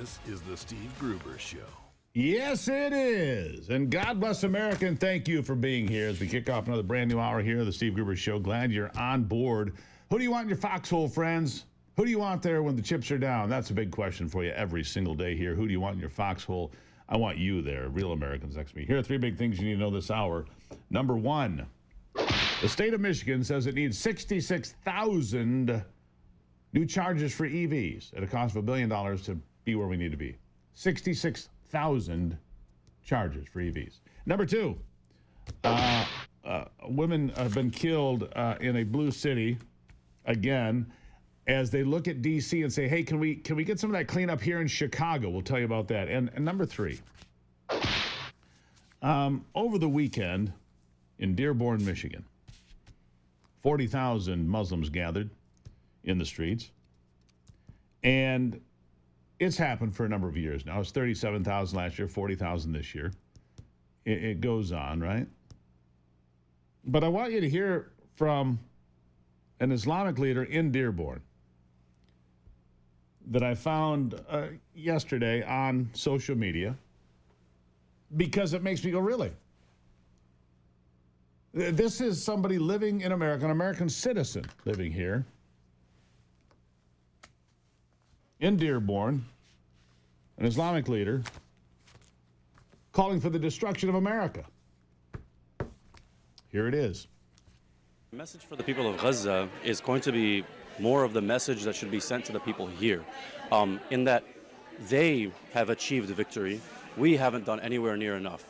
This is the Steve Gruber Show. Yes, it is. And God bless America, and thank you for being here as we kick off another brand new hour here of the Steve Gruber Show. Glad you're on board. Who do you want in your foxhole, friends? Who do you want there when the chips are down? That's a big question for you every single day here. Who do you want in your foxhole? I want you there, real Americans next to me. Here are three big things you need to know this hour. Number one, the state of Michigan says it needs 66,000 new chargers for EVs at a cost of $1 billion to be where we need to be. 66,000 chargers for EVs. Number two, women have been killed in a blue city again as they look at D.C. and say, hey, can we get some of that cleanup here in Chicago? We'll tell you about that. And number three, over the weekend in Dearborn, Michigan, 40,000 Muslims gathered in the streets. And it's happened for a number of years now. It's 37,000 last year, 40,000 this year. It goes on, right? But I want you to hear from an Islamic leader in Dearborn that I found yesterday on social media because it makes me go, really? This is somebody living in America, an American citizen living here in Dearborn, an Islamic leader calling for the destruction of America. Here it is. The message for the people of Gaza is going to be more of the message that should be sent to the people here, in that they have achieved victory. We haven't done anywhere near enough.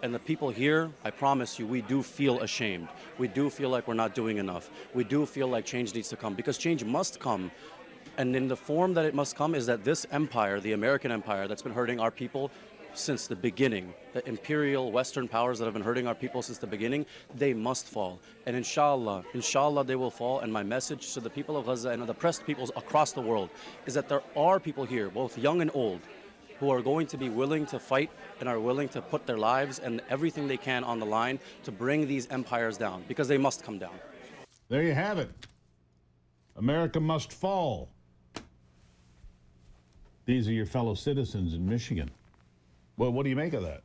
And the people here, I promise you, we do feel ashamed. We do feel like we're not doing enough. We do feel like change needs to come, because change must come. And in the form that it must come is that this empire, the American empire that's been hurting our people since the beginning, the imperial Western powers that have been hurting our people since the beginning, they must fall. And inshallah they will fall. And my message to the people of Gaza and the oppressed peoples across the world is that there are people here, both young and old, who are going to be willing to fight and are willing to put their lives and everything they can on the line to bring these empires down, because they must come down. There you have it. America must fall. These are your fellow citizens in Michigan. Well, what do you make of that?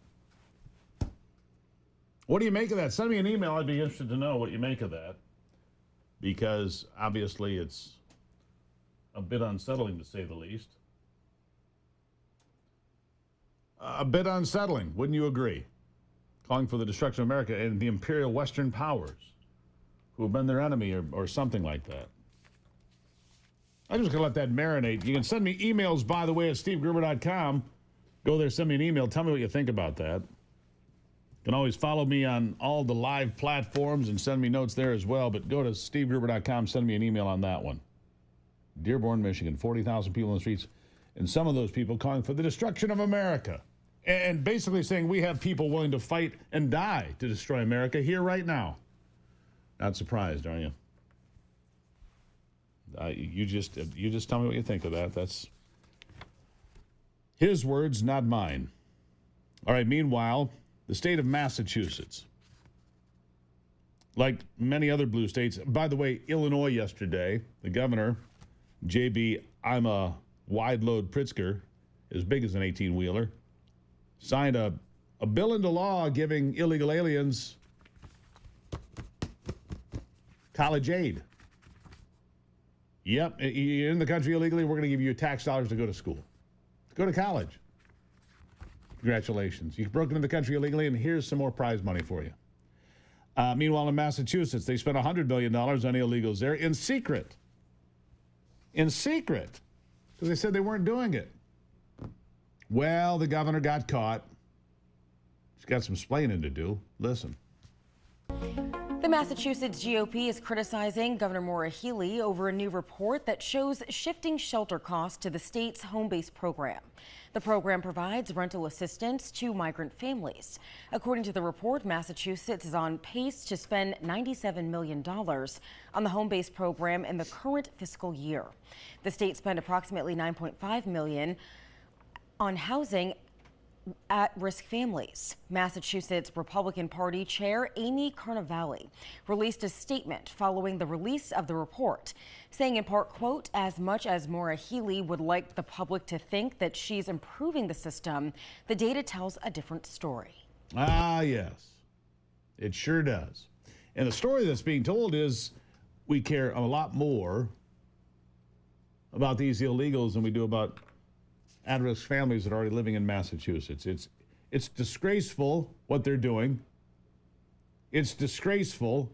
What do you make of that? Send me an email. I'd be interested to know what you make of that, because obviously it's a bit unsettling, to say the least. A bit unsettling, wouldn't you agree? Calling for the destruction of America and the imperial Western powers who have been their enemy or something like that. I'm just going to let that marinate. You can send me emails, by the way, at stevegruber.com. Go there, send me an email. Tell me what you think about that. You can always follow me on all the live platforms and send me notes there as well. But go to stevegruber.com, send me an email on that one. Dearborn, Michigan, 40,000 people in the streets. And some of those people calling for the destruction of America. And basically saying we have people willing to fight and die to destroy America here right now. Not surprised, are you? You just tell me what you think of that. That's his words, not mine. All right, meanwhile, the state of Massachusetts, like many other blue states, by the way, Illinois yesterday, the governor, J.B. I'm a wide load Pritzker, as big as an 18-wheeler, signed a bill into law giving illegal aliens college aid. Yep, you're in the country illegally, we're going to give you tax dollars to go to school, to go to college. Congratulations. You broke into the country illegally, and here's some more prize money for you. Meanwhile, in Massachusetts, they spent $100 billion on illegals there in secret. In secret. Because they said they weren't doing it. Well, the governor got caught. She's got some splaining to do. Listen. The Massachusetts GOP is criticizing Governor Maura Healey over a new report that shows shifting shelter costs to the state's home-based program. The program provides rental assistance to migrant families. According to the report, Massachusetts is on pace to spend $97 million on the home-based program in the current fiscal year. The state spent approximately $9.5 million on housing at-risk families. Massachusetts Republican Party Chair Amy Carnevale released a statement following the release of the report, saying in part, quote, "As much as Maura Healey would like the public to think that she's improving the system, the data tells a different story." Ah, yes, it sure does. And the story that's being told is we care a lot more about these illegals than we do about at-risk families that are already living in Massachusetts. It's disgraceful what they're doing. It's disgraceful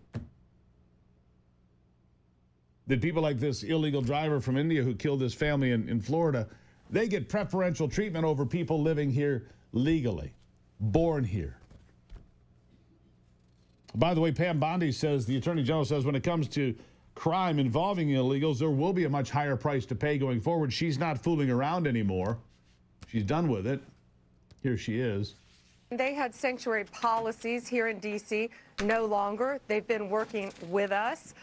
that people like this illegal driver from India who killed his family in Florida, they get preferential treatment over people living here legally, born here. By the way, Pam Bondi says, the Attorney General says, when it comes to crime involving illegals, there will be a much higher price to pay going forward. She's not fooling around anymore. She's done with it. Here she is. They had sanctuary policies here in D.C. No longer. They've been working with us.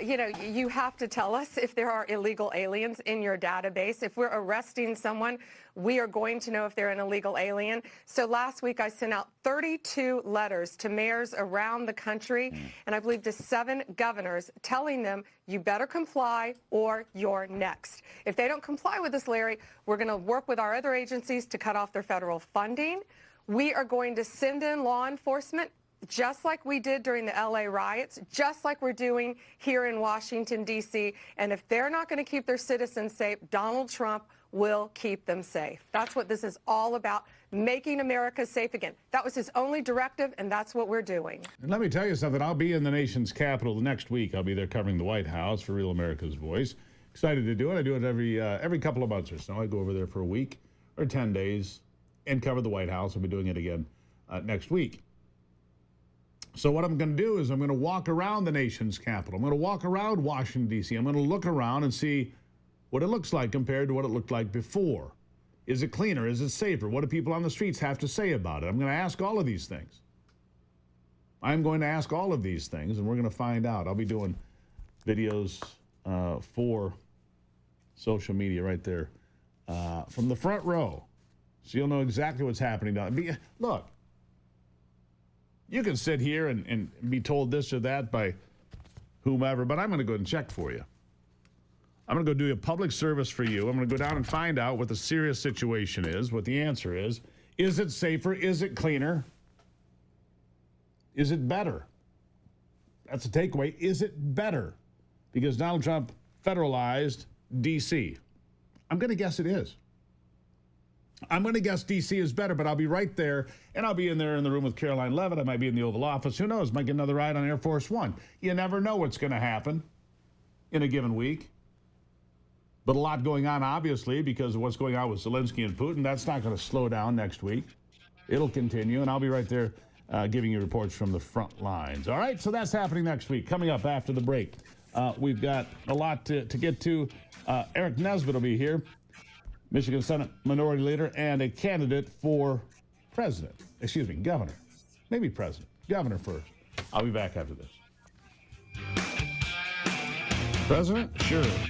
You have to tell us if there are illegal aliens in your database. If we're arresting someone, we are going to know if they're an illegal alien. So last week I sent out 32 letters to mayors around the country, and I believe to 7 governors, telling them you better comply or you're next. If they don't comply with this, Larry, we're going to work with our other agencies to cut off their federal funding. We are going to send in law enforcement, just like we did during the LA riots, just like we're doing here in Washington, D.C. And if they're not going to keep their citizens safe, Donald Trump will keep them safe. That's what this is all about, making America safe again. That was his only directive, and that's what we're doing. And let me tell you something. I'll be in the nation's capital next week. I'll be there covering the White House for Real America's Voice. Excited to do it. I do it every couple of months or so. I go over there for a week or 10 days and cover the White House. I'll be doing it again next week. So what I'm going to do is I'm going to walk around the nation's capital. I'm going to walk around Washington, D.C. I'm going to look around and see what it looks like compared to what it looked like before. Is it cleaner? Is it safer? What do people on the streets have to say about it? I'm going to ask all of these things. I'm going to ask all of these things, and we're going to find out. I'll be doing videos for social media right there from the front row, so you'll know exactly what's happening down there. Look. You can sit here and be told this or that by whomever, but I'm going to go and check for you. I'm going to go do a public service for you. I'm going to go down and find out what the serious situation is, what the answer is. Is it safer? Is it cleaner? Is it better? That's a takeaway. Is it better? Because Donald Trump federalized D.C. I'm going to guess it is. I'm going to guess D.C. is better, but I'll be right there, and I'll be in there in the room with Caroline Leavitt. I might be in the Oval Office. Who knows? Might get another ride on Air Force One. You never know what's going to happen in a given week. But a lot going on, obviously, because of what's going on with Zelensky and Putin. That's not going to slow down next week. It'll continue, and I'll be right there giving you reports from the front lines. All right, so that's happening next week. Coming up after the break, we've got a lot to get to. Eric Nesbitt will be here. Michigan Senate Minority Leader and a candidate for president. Excuse me, governor. Maybe president. Governor first. I'll be back after this. President? Sure.